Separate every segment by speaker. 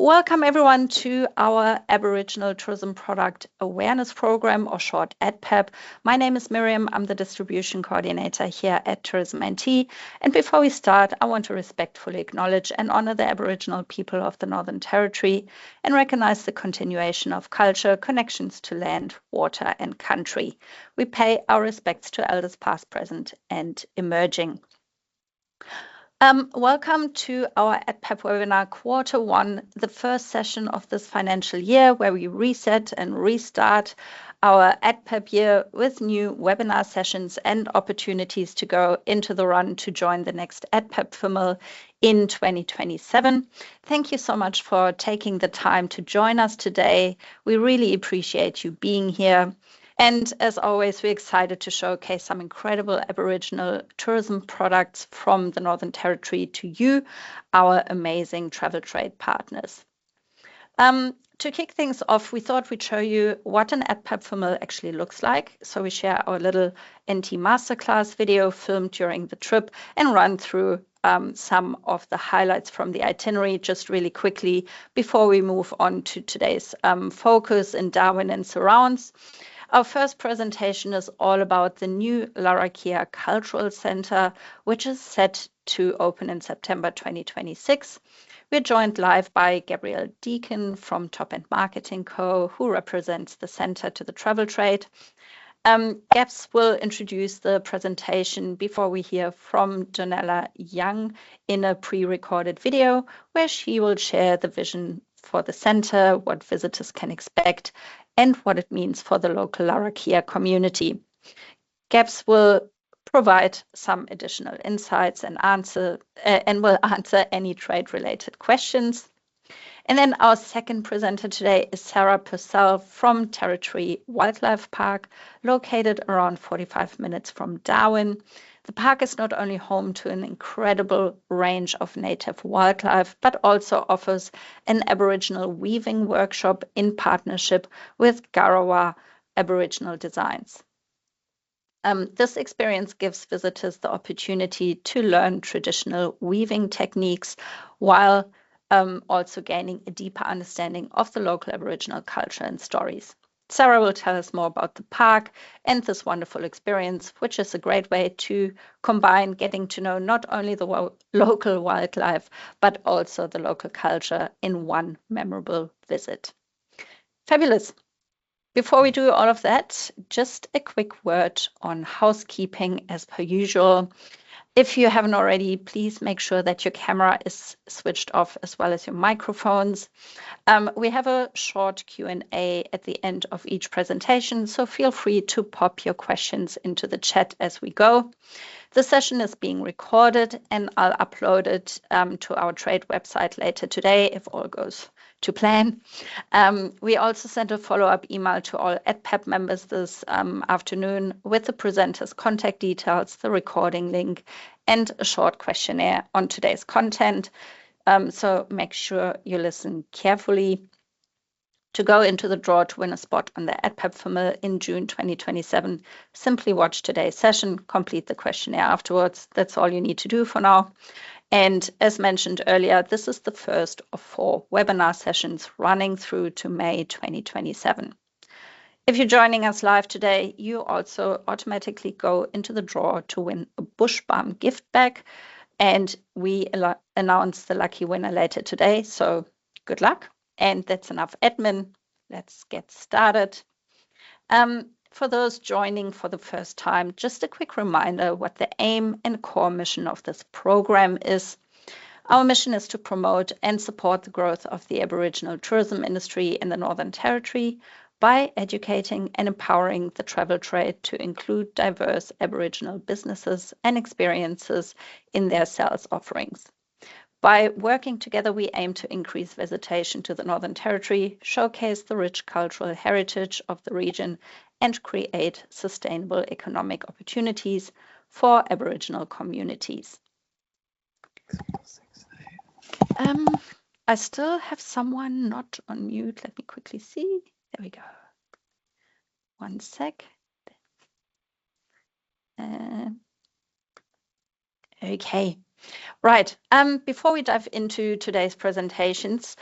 Speaker 1: Welcome everyone to our Aboriginal Tourism Product Awareness Program, or short ATPAP. My name is Miriam. I'm the Distribution Coordinator here at Tourism NT. And before we start, I want to respectfully acknowledge and honor the Aboriginal people of the Northern Territory and recognize the continuation of culture, connections to land, water, and country. We pay our respects to elders past, present, and emerging. Welcome to our ATPAP webinar Q1, the first session of this financial year where we reset and restart our ATPAP year with new webinar sessions and opportunities to go into the run to join the next ATPAP FML in 2027. Thank you so much for taking the time to join us today. We really appreciate you being here. And as always, we're excited to showcase some incredible Aboriginal tourism products from the Northern Territory to you, our amazing travel trade partners. To kick things off, we thought we'd show you what an ATPAP FML actually looks like. So we share our little NT Masterclass video filmed during the trip and run through some of the highlights from the itinerary just really quickly before we move on to today's focus in Darwin and surrounds. Our first presentation is all about the new Larrakia Cultural Centre, which is set to open in September 2026. We're joined live by Gabrielle Deacon from Top End Marketing Co., who represents the centre to the travel trade. Gabs will introduce the presentation before we hear from Janella Young in a pre-recorded video, where she will share the vision for the centre, what visitors can expect, and what it means for the local Larrakia community. Gabs will provide some additional insights and will answer any trade-related questions. And then our second presenter today is Sarah Purcell from Territory Wildlife Park, located around 45 minutes from Darwin. The park is not only home to an incredible range of native wildlife, but also offers an Aboriginal weaving workshop in partnership with Garawa Aboriginal Designs. This experience gives visitors the opportunity to learn traditional weaving techniques while also gaining a deeper understanding of the local Aboriginal culture and stories. Sarah will tell us more about the park and this wonderful experience, which is a great way to combine getting to know not only the local wildlife, but also the local culture in one memorable visit. Fabulous. Before we do all of that, just a quick word on housekeeping as per usual. If you haven't already, please make sure that your camera is switched off as well as your microphones. We have a short Q&A at the end of each presentation, so feel free to pop your questions into the chat as we go. The session is being recorded and I'll upload it to our trade website later today if all goes to plan. We also sent a follow-up email to all ATPAP members this afternoon with the presenter's contact details, the recording link, and a short questionnaire on today's content. So make sure you listen carefully. To go into the draw to win a spot on the ATPAP FML in June 2027, simply watch today's session, complete the questionnaire afterwards. That's all you need to do for now. And as mentioned earlier, this is the first of 4 webinar sessions running through to May 2027. If you're joining us live today, you also automatically go into the draw to win a bush balm gift bag. And we announce the lucky winner later today. So good luck. And that's enough admin. Let's get started. For those joining for the first time, just a quick reminder what the aim and core mission of this program is. Our mission is to promote and support the growth of the Aboriginal tourism industry in the Northern Territory by educating and empowering the travel trade to include diverse Aboriginal businesses and experiences in their sales offerings. By working together, we aim to increase visitation to the Northern Territory, showcase the rich cultural heritage of the region, and create sustainable economic opportunities for Aboriginal communities. I still have someone not on mute. Let me quickly see. There we go. One sec. Okay. Right. Before we dive into today's presentations,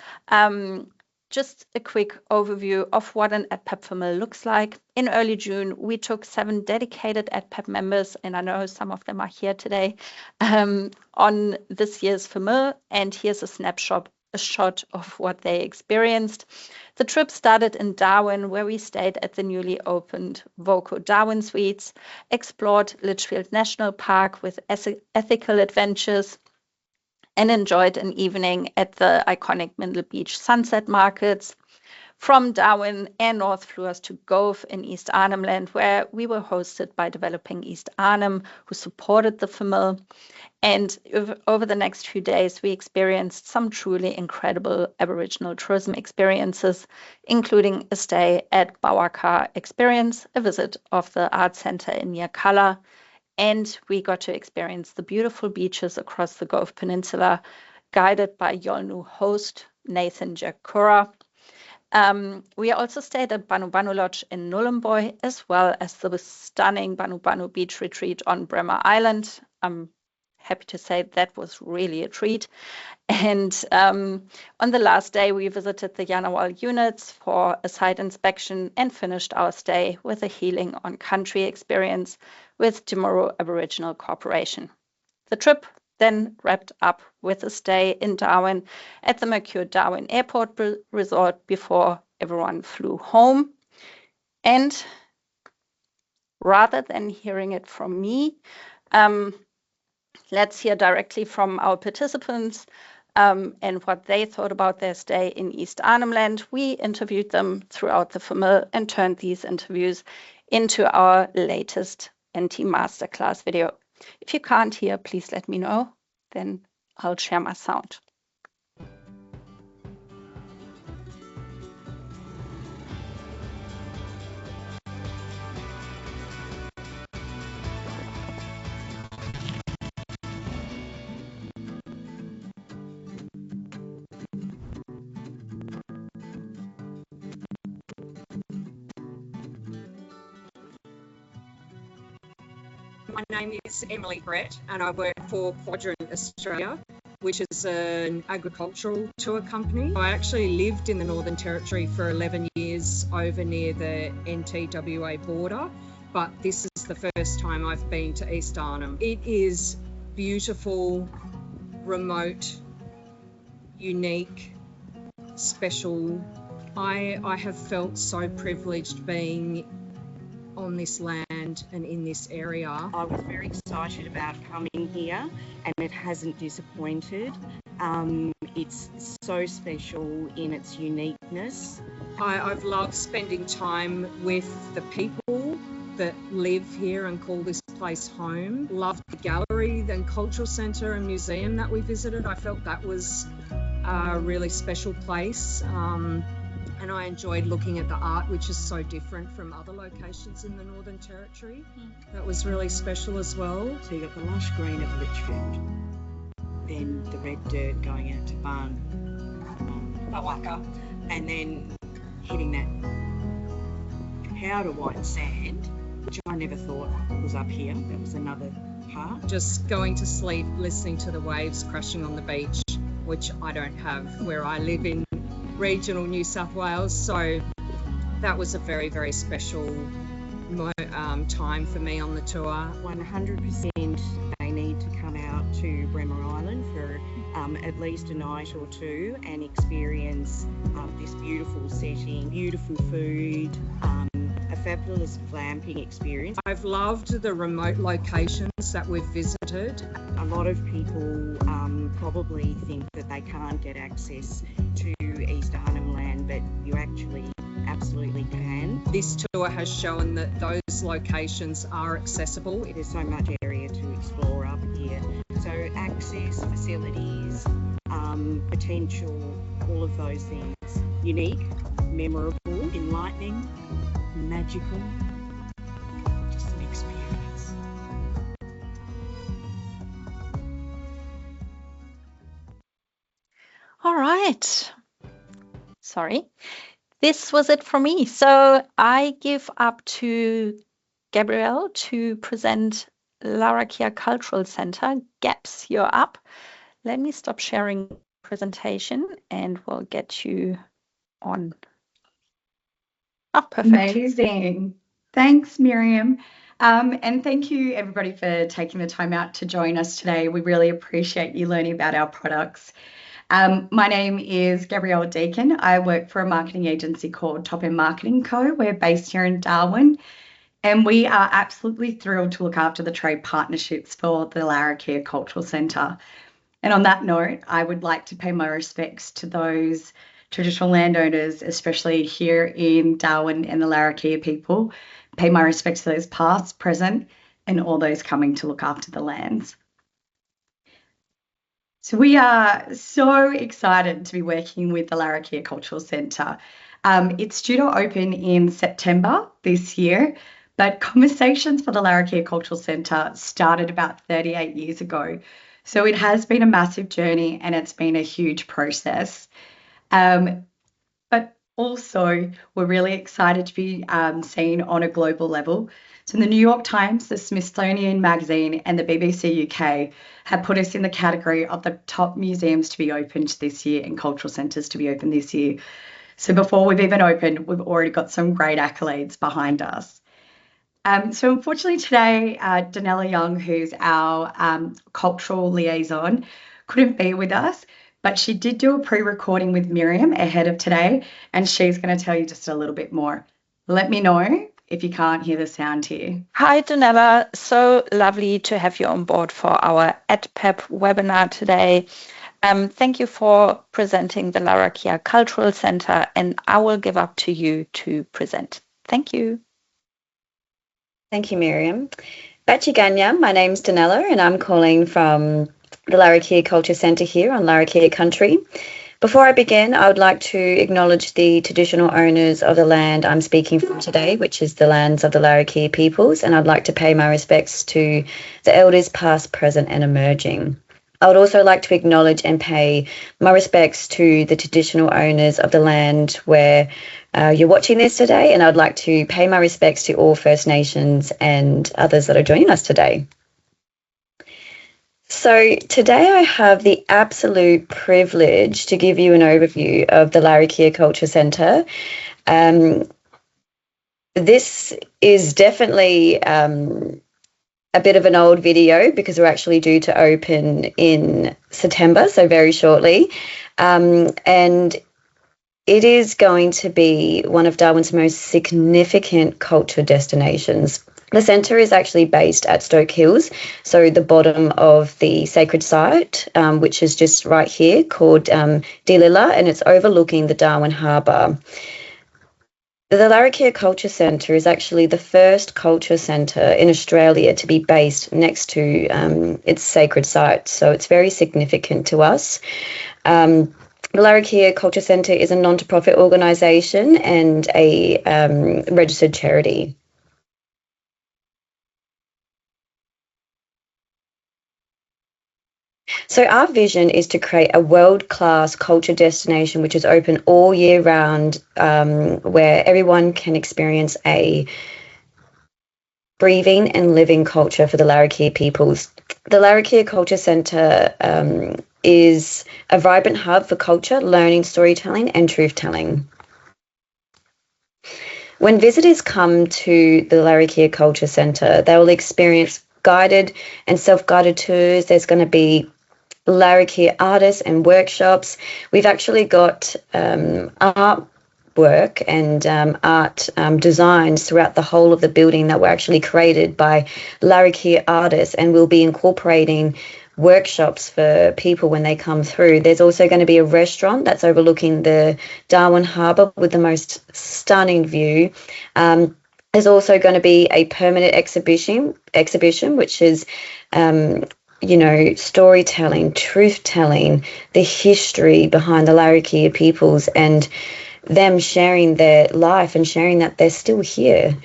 Speaker 1: just a quick overview of what an ATPAP FML looks like. In early June, we took 7 dedicated ATPAP members, and I know some of them are here today, on this year's FML, and here's a shot of what they experienced. The trip started in Darwin, where we stayed at the newly opened Voco Darwin Suites, explored Litchfield National Park with ethical adventures, and enjoyed an evening at the iconic Mindle Beach sunset markets. From Darwin and North flew us to Gove in East Arnhem Land, where we were hosted by Developing East Arnhem, who supported the FML. And over the next few days, we experienced some truly incredible Aboriginal tourism experiences, including a stay at Bawaka Experience, a visit of the Art Centre in Yirrkala, and we got to experience the beautiful beaches across the Gove Peninsula, guided by Yolnu host Nathan Jakura. We also stayed at Banu Banu Lodge in Nhulunbuy, as well as the stunning Banu Banu Beach Retreat on Bremer Island. I'm happy to say that was really a treat. And on the last day, we visited the Yanawal units for a site inspection and finished our stay with a Healing on Country experience with Timaru Aboriginal Corporation. The trip then wrapped up with a stay in Darwin at the Mercure Darwin Airport Resort before everyone flew home. And rather than hearing it from me, let's hear directly from our participants and what they thought about their stay in East Arnhem Land. We interviewed them throughout the FML and turned these interviews into our latest NT Masterclass video. If you can't hear, please let me know, then I'll share my sound.
Speaker 2: My name is Emily Brett and I work for Quadrant Australia, which is an agricultural tour company. I actually lived in the Northern Territory for 11 years over near the NT-WA border, but this is the first time I've been to East Arnhem. It is beautiful, remote, unique, special. I have felt so privileged being on this land and in this area.
Speaker 3: I was very excited about coming here and it hasn't disappointed. It's so special in its uniqueness.
Speaker 2: I've loved spending time with the people that live here and call this place home. Loved the gallery and cultural centre and museum that we visited. I felt that was a really special place. And I enjoyed looking at the art, which is so different from other locations in the Northern Territory. That was really special as well.
Speaker 3: So you've got the lush green of Litchfield, then the red dirt going out to Bawaka, and then hitting that powder white sand, which I never thought was up here. That was another part.
Speaker 2: Just going to sleep, listening to the waves crashing on the beach, which I don't have where I live in regional New South Wales, so that was a very, very special time for me on the tour.
Speaker 3: 100% they need to come out to Bremer Island for at least a night or two and experience this beautiful setting, beautiful food, a fabulous glamping experience.
Speaker 2: I've loved the remote locations that we've visited.
Speaker 3: A lot of people probably think that they can't get access to East Arnhem Land, but you actually absolutely can.
Speaker 2: This tour has shown that those locations are accessible.
Speaker 3: There's so much area to explore up here. So access, facilities, potential, all of those things. Unique, memorable, enlightening, magical, just an experience.
Speaker 1: All right. Sorry. This was it for me. So I give up to Gabrielle to present Larrakia Cultural Center. GAPS, you're up. Let me stop sharing presentation and we'll get you on. Oh, perfect.
Speaker 4: Amazing. Thanks, Miriam. And thank you, everybody, for taking the time out to join us today. We really appreciate you learning about our products. My name is Gabrielle Deacon. I work for a marketing agency called Top End Marketing Co. We're based here in Darwin, and we are absolutely thrilled to look after the trade partnerships for the Larrakia Cultural Centre. And on that note, I would like to pay my respects to those traditional landowners, especially here in Darwin and the Larrakia people. Pay my respects to those past, present, and all those coming to look after the lands. So we are so excited to be working with the Larrakia Cultural Centre. It's due to open in September this year, but conversations for the Larrakia Cultural Centre started about 38 years ago. So it has been a massive journey and it's been a huge process. But also, we're really excited to be seen on a global level. So the New York Times, the Smithsonian Magazine, and the BBC UK have put us in the category of the top museums to be opened this year and cultural centres to be opened this year. So before we've even opened, we've already got some great accolades behind us. So unfortunately today, Danella Young, who's our cultural liaison, couldn't be with us, but she did do a pre-recording with Miriam ahead of today, and she's going to tell you just a little bit more. Let me know if you can't hear the sound here.
Speaker 1: Hi, Danella. So lovely to have you on board for our ATPAP webinar today. Thank you for presenting the Larrakia Cultural Centre, and I will give up to you to present. Thank you.
Speaker 5: Thank you, Miriam. Bachiganya, my name's Danella, and I'm calling from the Larrakia Culture Centre here on Larrakia country. Before I begin, I would like to acknowledge the traditional owners of the land I'm speaking from today, which is the lands of the Larrakia peoples, and I'd like to pay my respects to the elders past, present and emerging. I would also like to acknowledge and pay my respects to the traditional owners of the land where you're watching this today, and I'd like to pay my respects to all First Nations and others that are joining us today. So today I have the absolute privilege to give you an overview of the Larrakia Culture Centre. This is definitely a bit of an old video because we're actually due to open in September, so very shortly. And it is going to be one of Darwin's most significant culture destinations. The centre is actually based at Stoke Hills, so the bottom of the sacred site, which is just right here, called Dilila, and it's overlooking the Darwin Harbour. The Larrakia Culture Centre is actually the first culture centre in Australia to be based next to its sacred site, so it's very significant to us. The Larrakia Culture Centre is a non-profit organisation and a registered charity. So our vision is to create a world-class culture destination which is open all year round, where everyone can experience a breathing and living culture for the Larrakia peoples. The Larrakia Culture Centre is a vibrant hub for culture, learning, storytelling and truth-telling. When visitors come to the Larrakia Culture Centre, they will experience guided and self-guided tours. There's going to be Larrakia artists and workshops. We've actually got artwork and art designs throughout the whole of the building that were actually created by Larrakia artists, and we'll be incorporating workshops for people when they come through. There's also going to be a restaurant that's overlooking the Darwin Harbour with the most stunning view. There's also going to be a permanent exhibition which is storytelling, truth-telling, the history behind the Larrakia peoples and them sharing their life and sharing that they're still here.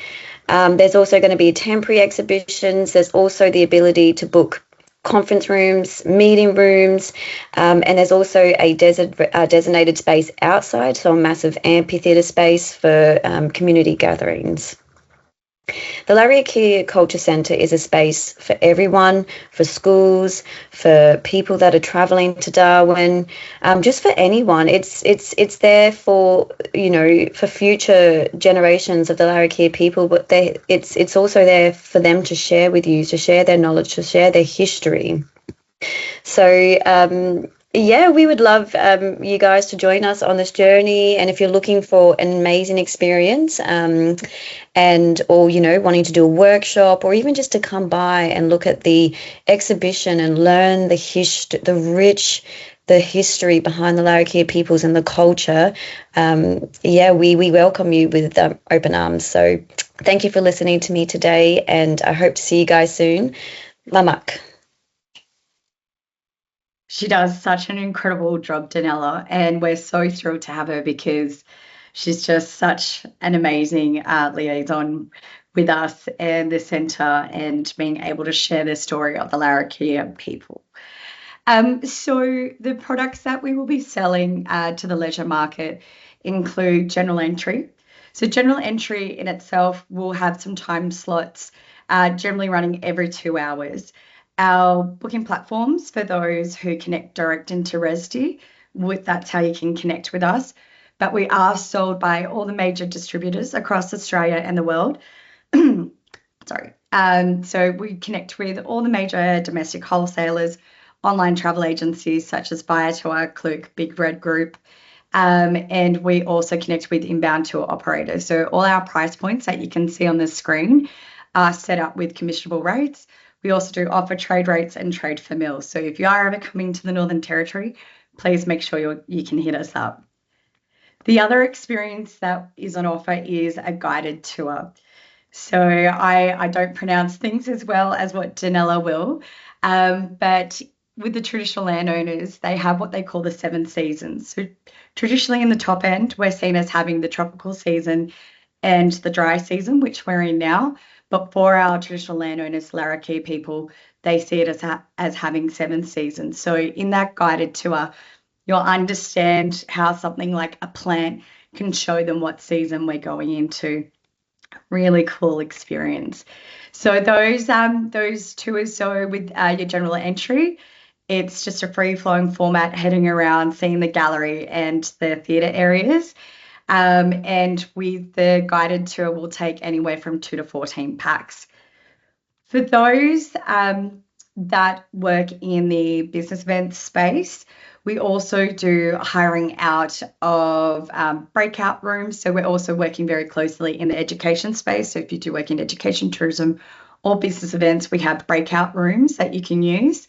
Speaker 5: There's also going to be temporary exhibitions. There's also the ability to book conference rooms, meeting rooms, and there's also a designated space outside, so a massive amphitheatre space for community gatherings. The Larrakia Culture Centre is a space for everyone, for schools, for people that are travelling to Darwin, just for anyone. It's there for, you know, for future generations of the Larrakia people, but it's also there for them to share with you, to share their knowledge, to share their history. So, yeah, we would love you guys to join us on this journey. And if you're looking for an amazing experience, and or, you know, wanting to do a workshop, or even just to come by and look at the exhibition and learn the history behind the Larrakia peoples and the culture, yeah, we welcome you with open arms. So thank you for listening to me today, and I hope to see you guys soon. Lamak.
Speaker 4: She does such an incredible job, Danella, and we're so thrilled to have her because she's just such an amazing liaison with us and the centre, and being able to share the story of the Larrakia people. So the products that we will be selling to the leisure market include general entry. So general entry in itself will have some time slots, generally running every 2 hours. Our booking platforms for those who connect direct into Resdi, that's how you can connect with us. But we are sold by all the major distributors across Australia and the world. Sorry. So we connect with all the major domestic wholesalers, online travel agencies such as Viator, Klook, Big Red Group, and we also connect with inbound tour operators. So all our price points that you can see on the screen are set up with commissionable rates. We also do offer trade rates and trade for meals. So if you are ever coming to the Northern Territory, please make sure you can hit us up. The other experience that is on offer is a guided tour. So I don't pronounce things as well as what Danella will, but with the traditional landowners, they have what they call the 7 seasons. So traditionally in the top end, we're seen as having the tropical season and the dry season, which we're in now. But for our traditional landowners, Larrakia people, they see it as having 7 seasons. So in that guided tour, you'll understand how something like a plant can show them what season we're going into. Really cool experience. So those tours, so with your general entry, it's just a free-flowing format, heading around, seeing the gallery and the theatre areas. And with the guided tour, we'll take anywhere from 2 to 14 packs. For those that work in the business events space, we also do hiring out of breakout rooms. So we're also working very closely in the education space. So if you do work in education, tourism, or business events, we have breakout rooms that you can use.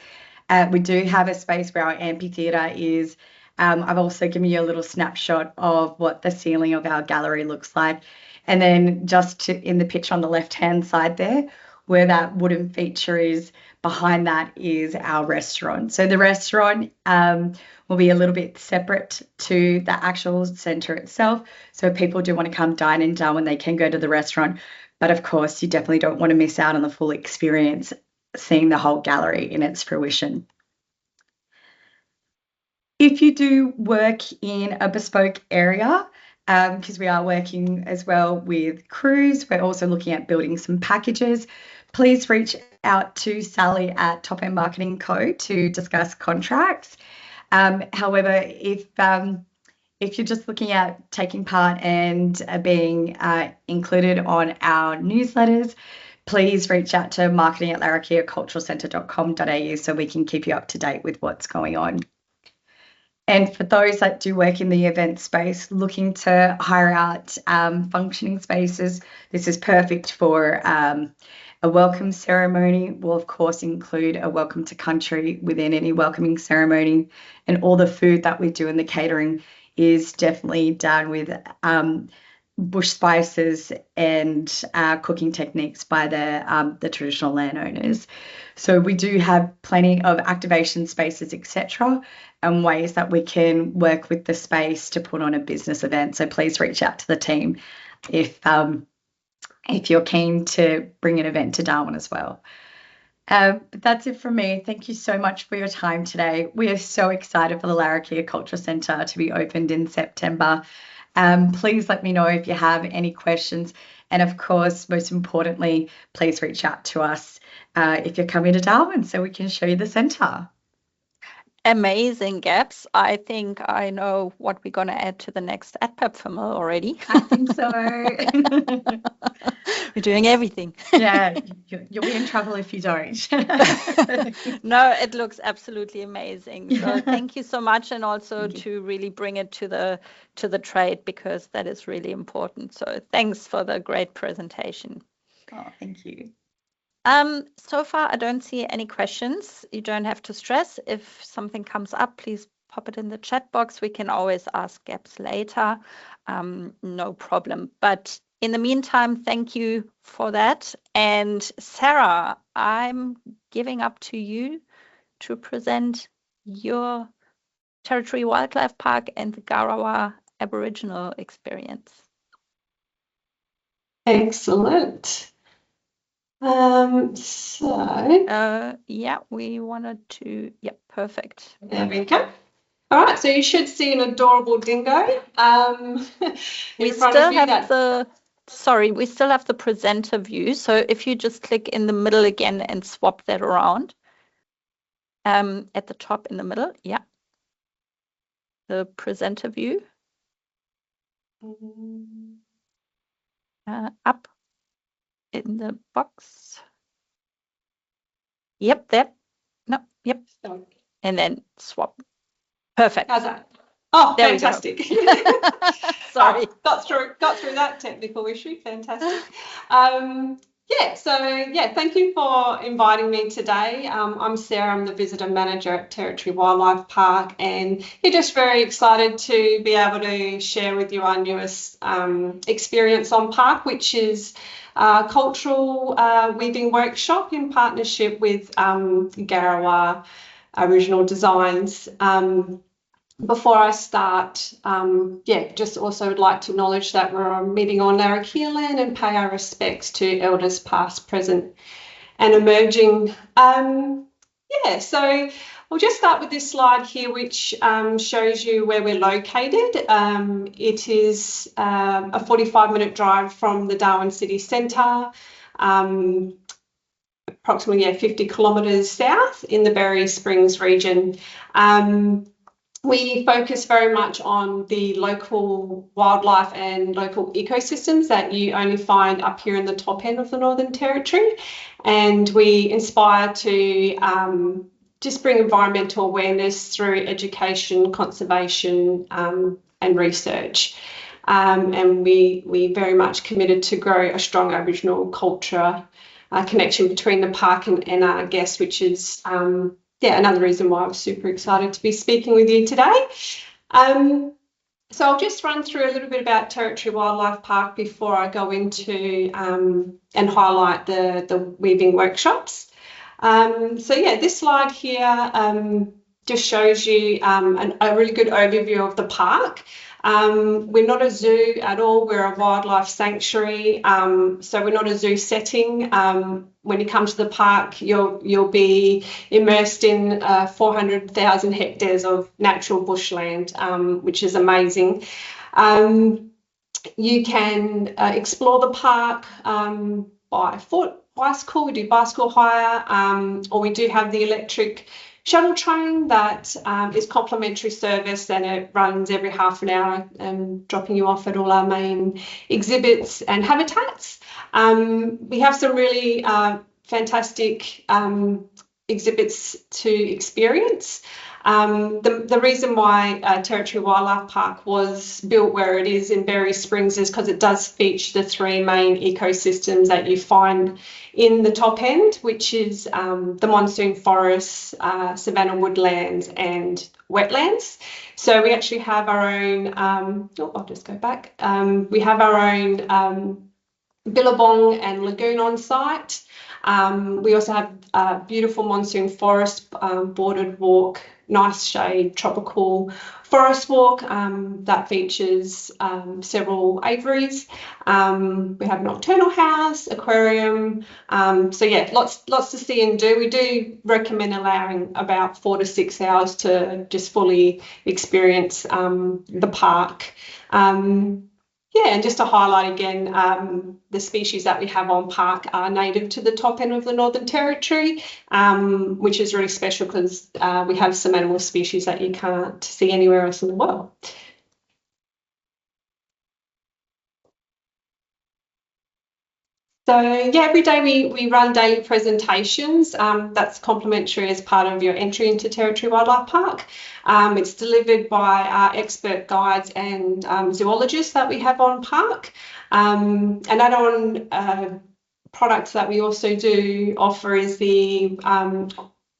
Speaker 4: We do have a space where our amphitheatre is. I've also given you a little snapshot of what the ceiling of our gallery looks like. And then just in the picture on the left-hand side there, where that wooden feature is, behind that is our restaurant. So the restaurant will be a little bit separate to the actual centre itself. So if people do want to come dine in Darwin, they can go to the restaurant. But of course, you definitely don't want to miss out on the full experience, seeing the whole gallery in its fruition. If you do work in a bespoke area, because we are working as well with cruise, we're also looking at building some packages. Please reach out to Sally at Top End Marketing Co. to discuss contracts. However, if you're just looking at taking part and being included on our newsletters, please reach out to marketing@larrakiaculturalcentre.com.au so we can keep you up to date with what's going on. And for those that do work in the event space, looking to hire out functioning spaces, this is perfect for a welcome ceremony. Will of course include a welcome to country within any welcoming ceremony, and all the food that we do in the catering is definitely done with bush spices and cooking techniques by the traditional landowners. So we do have plenty of activation spaces, etc., and ways that we can work with the space to put on a business event. So please reach out to the team if you're keen to bring an event to Darwin as well. But that's it from me. Thank you so much for your time today. We are so excited for the Larrakia Culture Centre to be opened in September. Please let me know if you have any questions. And of course, most importantly, please reach out to us if you're coming to Darwin so we can show you the centre.
Speaker 1: Amazing, Gabs. I think I know what we're going to add to the next ATPAP film already.
Speaker 4: I think so.
Speaker 1: We're doing everything.
Speaker 4: Yeah, you'll be in trouble if you don't.
Speaker 1: No, it looks absolutely amazing. So thank you so much, and also to really bring it to the trade, because that is really important. So thanks for the great presentation.
Speaker 4: Oh, thank you.
Speaker 1: So far, I don't see any questions. You don't have to stress. If something comes up, please pop it in the chat box. We can always ask Gabs later. No problem. But in the meantime, thank you for that. And Sarah, I'm giving up to you to present your Territory Wildlife Park and the Garawa Aboriginal experience.
Speaker 6: Excellent.
Speaker 1: Yeah, we wanted to, yeah, perfect.
Speaker 6: There we go. All right, so you should see an adorable dingo.
Speaker 1: We still have we still have the presenter view. So if you just click in the middle again and swap that around, at the top in the middle, yeah, the presenter view, up in the box. Yep, there. No, yep. And then swap. Perfect.
Speaker 6: How's that? Oh,
Speaker 1: there
Speaker 6: fantastic.
Speaker 1: Sorry.
Speaker 6: Got through that technical issue. Fantastic. Thank you for inviting me today. I'm Sarah, I'm the visitor manager at Territory Wildlife Park, and you're just very excited to be able to share with you our newest experience on park, which is a cultural weaving workshop in partnership with Garawa Aboriginal Designs. Before I start, just also would like to acknowledge that we're meeting on Larrakia land and pay our respects to elders past, present and emerging. So I'll just start with this slide here, which shows you where we're located. It is a 45-minute drive from the Darwin city centre, approximately 50 kilometres south in the Berry Springs region. We focus very much on the local wildlife and local ecosystems that you only find up here in the top end of the Northern Territory, and we inspire to just bring environmental awareness through education, conservation and research. And we very much committed to grow a strong Aboriginal culture connection between the park and our guests, which is another reason why I was super excited to be speaking with you today. So I'll just run through a little bit about Territory Wildlife Park before I go into and highlight the weaving workshops. This slide here just shows you a really good overview of the park. We're not a zoo at all, we're a wildlife sanctuary, so we're not a zoo setting. When you come to the park, you'll be immersed in 400,000 hectares of natural bushland, which is amazing. You can explore the park by foot, bicycle, we do bicycle hire, or we do have the electric shuttle train that is complimentary service, and it runs every half an hour, dropping you off at all our main exhibits and habitats. We have some really fantastic exhibits to experience. The reason why Territory Wildlife Park was built where it is in Berry Springs is because it does feature the three main ecosystems that you find in the top end, which is the monsoon forests, savanna woodlands and wetlands. So we actually have our own, I'll just go back. We have our own billabong and lagoon on site. We also have a beautiful monsoon forest bordered walk, nice shade, tropical forest walk that features several aviaries. We have nocturnal house, aquarium. Lots to see and do. We do recommend allowing about 4 to 6 hours to just fully experience the park. Yeah, and just to highlight again, the species that we have on park are native to the top end of the Northern Territory, which is really special because we have some animal species that you can't see anywhere else in the world. So yeah, every day we run daily presentations. That's complimentary as part of your entry into Territory Wildlife Park. It's delivered by our expert guides and zoologists that we have on park. And add-on products that we also do offer is the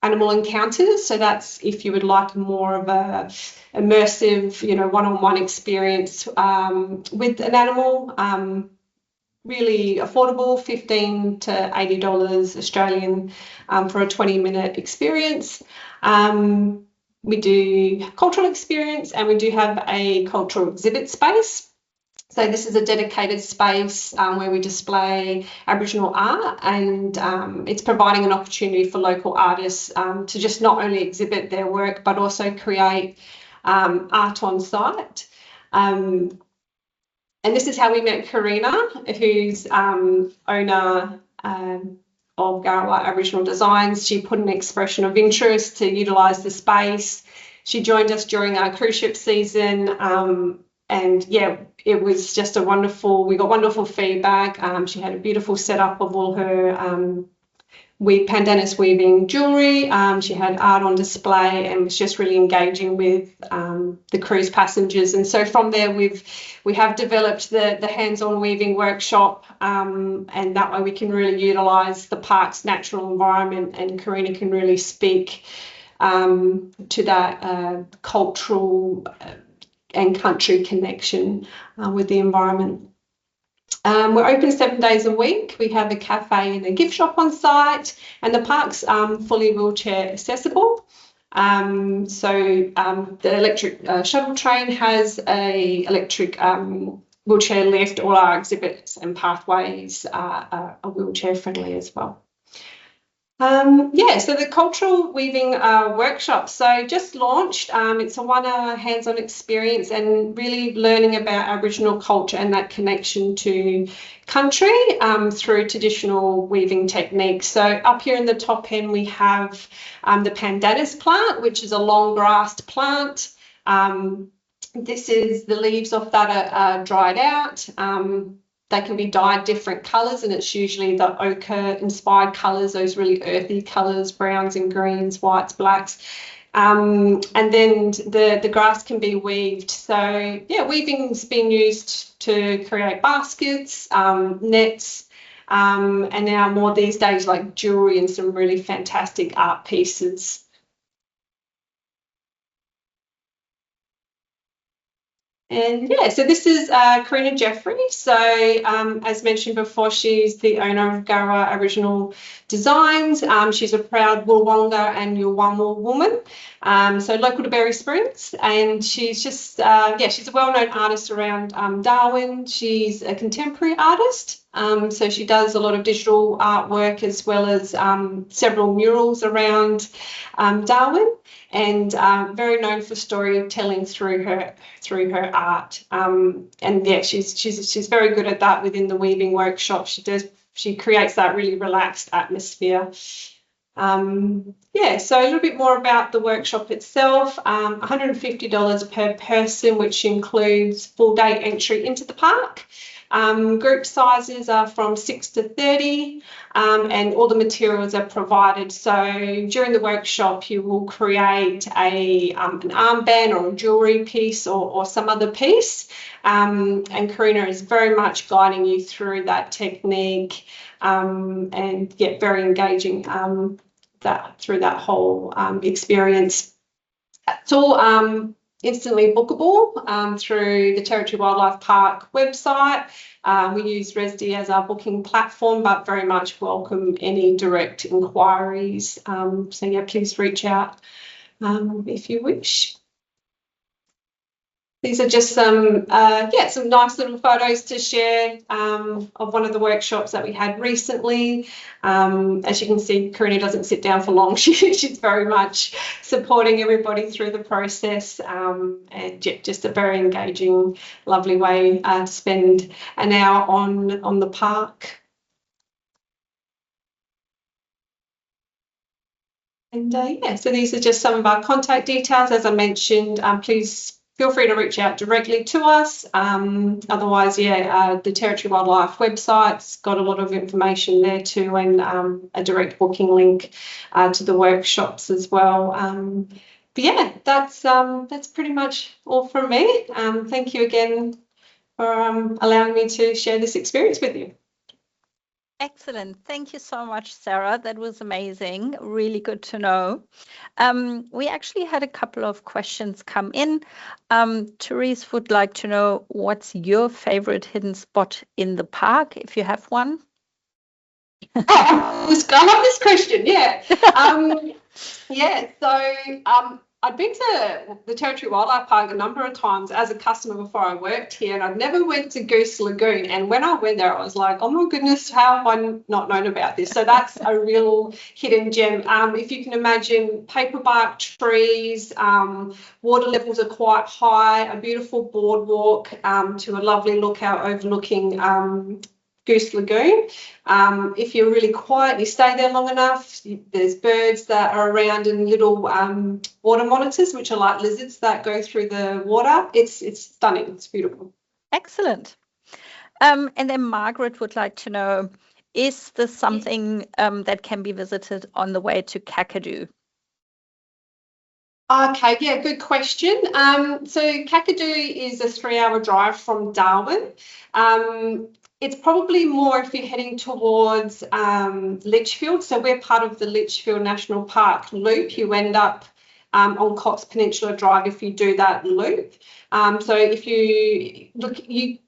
Speaker 6: animal encounters. So that's if you would like more of a immersive, one-on-one experience with an animal. Really affordable, $15 to $80 Australian for a 20-minute experience. We do cultural experience, and we do have a cultural exhibit space. So this is a dedicated space where we display Aboriginal art, and it's providing an opportunity for local artists to just not only exhibit their work but also create art on site. And this is how we met Karina, who's owner of Garawa Aboriginal Designs. She put an expression of interest to utilise the space. She joined us during our cruise ship season, and yeah, it was just we got wonderful feedback. She had a beautiful setup of all her pandanus weaving jewellery. She had art on display and was just really engaging with the cruise passengers. And so from there, we have developed the hands-on weaving workshop, and that way we can really utilise the park's natural environment, and Karina can really speak to that cultural and country connection with the environment. We're open 7 days a week. We have a cafe and a gift shop on site, and the park's fully wheelchair accessible. So the electric shuttle train has a electric wheelchair lift. All our exhibits and pathways are wheelchair friendly as well. So the cultural weaving workshop, so just launched. It's a 1 hour hands-on experience and really learning about Aboriginal culture and that connection to country through traditional weaving techniques. So up here in the top end we have the pandanus plant, which is a long-grassed plant. This is the leaves of that are dried out. They can be dyed different colours, and it's usually the ochre-inspired colours, those really earthy colours, browns and greens, whites, blacks. And then the grass can be weaved. So, yeah, weaving's been used to create baskets, nets, and now more these days like jewellery and some really fantastic art pieces. And yeah, so this is Karina Jeffrey. So as mentioned before, she's the owner of Garawa Aboriginal Designs. She's a proud Woolwonga and Yulwamul woman, so local to Berry Springs. And she's just, she's a well-known artist around Darwin. She's a contemporary artist. So she does a lot of digital artwork as well as several murals around Darwin, and very known for storytelling through her art. And yeah, she's very good at that within the weaving workshop. She creates that really relaxed atmosphere. So a little bit more about the workshop itself. $150 per person, which includes full day entry into the park. Group sizes are from 6 to 30, and all the materials are provided. So during the workshop, you will create an armband or a jewellery piece or some other piece, and Karina is very much guiding you through that technique, and yeah, very engaging through that whole experience. It's all instantly bookable through the Territory Wildlife Park website. We use ResD as our booking platform, but very much welcome any direct inquiries. So yeah, please reach out if you wish. These are just some nice little photos to share of one of the workshops that we had recently. As you can see, Karina doesn't sit down for long. She's very much supporting everybody through the process, and just a very engaging, lovely way to spend an hour on the park. And so these are just some of our contact details. As I mentioned, please feel free to reach out directly to us. Otherwise, the Territory Wildlife website's got a lot of information there too, and a direct booking link to the workshops as well. But yeah, that's pretty much all from me. Thank you again for allowing me to share this experience with you.
Speaker 1: Excellent. Thank you so much, Sarah. That was amazing. Really good to know. We actually had a couple of questions come in. Therese would like to know, what's your favorite hidden spot in the park, if you have one?
Speaker 6: I love this question. Yeah. So I'd been to the Territory Wildlife Park a number of times as a customer before I worked here, and I'd never went to Goose Lagoon. And when I went there, I was like, oh my goodness, how have I not known about this? So that's a real hidden gem. If you can imagine, paperbark trees, water levels are quite high, a beautiful boardwalk to a lovely lookout overlooking Goose Lagoon. If you're really quiet, you stay there long enough, there's birds that are around and little water monitors, which are like lizards that go through the water. It's stunning. It's beautiful.
Speaker 1: Excellent. And then Margaret would like to know, is this something that can be visited on the way to Kakadu?
Speaker 6: Okay, yeah, good question. So Kakadu is a 3-hour drive from Darwin. It's probably more if you're heading towards Litchfield. So we're part of the Litchfield National Park loop. You end up on Cox Peninsula Drive if you do that loop. So if you look,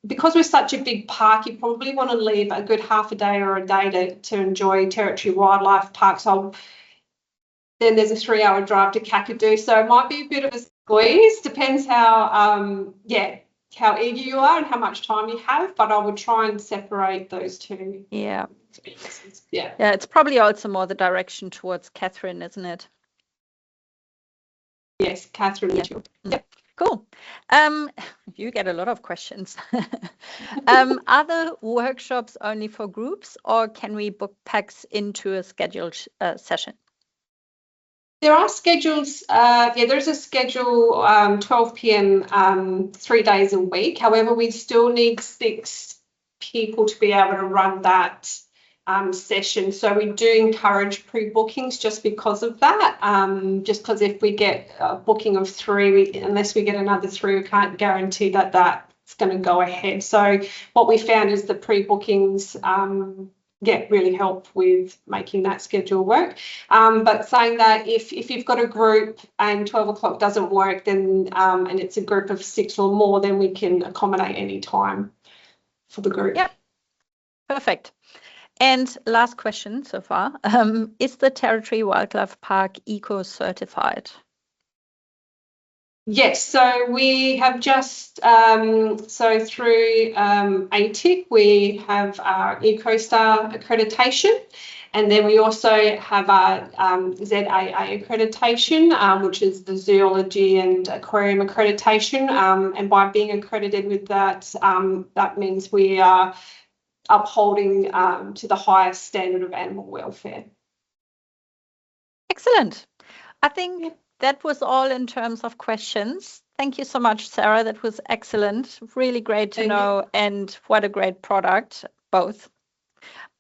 Speaker 6: because we're such a big park, you probably want to leave a good half a day or a day to enjoy Territory Wildlife Park. So then there's a 3-hour drive to Kakadu. So it might be a bit of a squeeze. Depends how eager you are and how much time you have, but I would try and separate those two.
Speaker 1: Yeah.
Speaker 6: Experiences.
Speaker 1: Yeah, it's probably also more the direction towards Catherine, isn't it?
Speaker 6: Yes, Catherine.
Speaker 1: Yeah. Yep. Cool. You get a lot of questions. Are the workshops only for groups, or can we book packs into a scheduled session?
Speaker 6: There are schedules. There's a schedule 12 p.m. 3 days a week. However, we still need 6 people to be able to run that session. So we do encourage pre-bookings just because of that. Just because if we get a booking of 3, unless we get another 3, we can't guarantee that that's going to go ahead. So what we found is the pre-bookings really help with making that schedule work. But saying that if you've got a group and 12 o'clock doesn't work, then and it's a group of 6 or more, then we can accommodate any time for the group.
Speaker 1: Yep. Perfect. And last question so far, is the Territory Wildlife Park eco-certified?
Speaker 6: Yes, so we have just, through ATIC, we have our EcoStar accreditation, and then we also have our ZAA accreditation, which is the zoology and aquarium accreditation, and by being accredited with that, that means we are upholding to the highest standard of animal welfare.
Speaker 1: Excellent. I think that was all in terms of questions. Thank you so much, Sarah. That was excellent. Really great to know, and what a great product, both.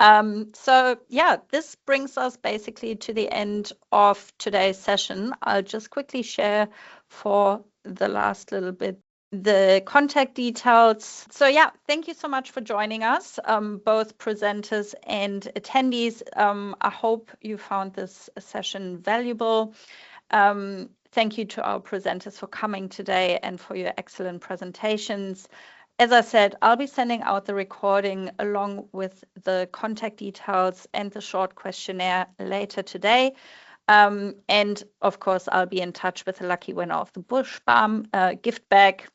Speaker 1: This brings us basically to the end of today's session. I'll just quickly share for the last little bit the contact details. So thank you so much for joining us, both presenters and attendees. I hope you found this session valuable. Thank you to our presenters for coming today and for your excellent presentations. As I said, I'll be sending out the recording along with the contact details and the short questionnaire later today. And of course, I'll be in touch with the lucky winner of the Bush Balm gift bag.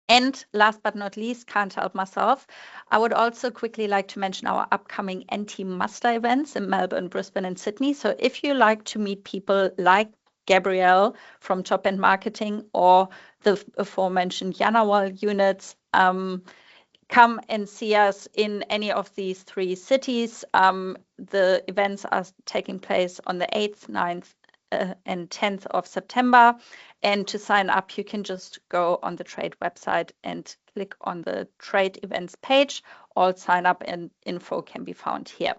Speaker 1: And last but not least, can't help myself, I would also quickly like to mention our upcoming anti-muster events in Melbourne, Brisbane, and Sydney. So if you like to meet people like Gabrielle from Top End Marketing or the aforementioned Yanawal units, come and see us in any of these 3 cities. The events are taking place on the 8th, 9th, and 10th of September. And to sign up, you can just go on the trade website and click on the trade events page. All sign up and info can be found here.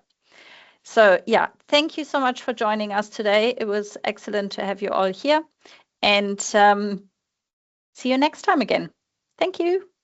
Speaker 1: So yeah, thank you so much for joining us today. It was excellent to have you all here, and see you next time again. Thank you.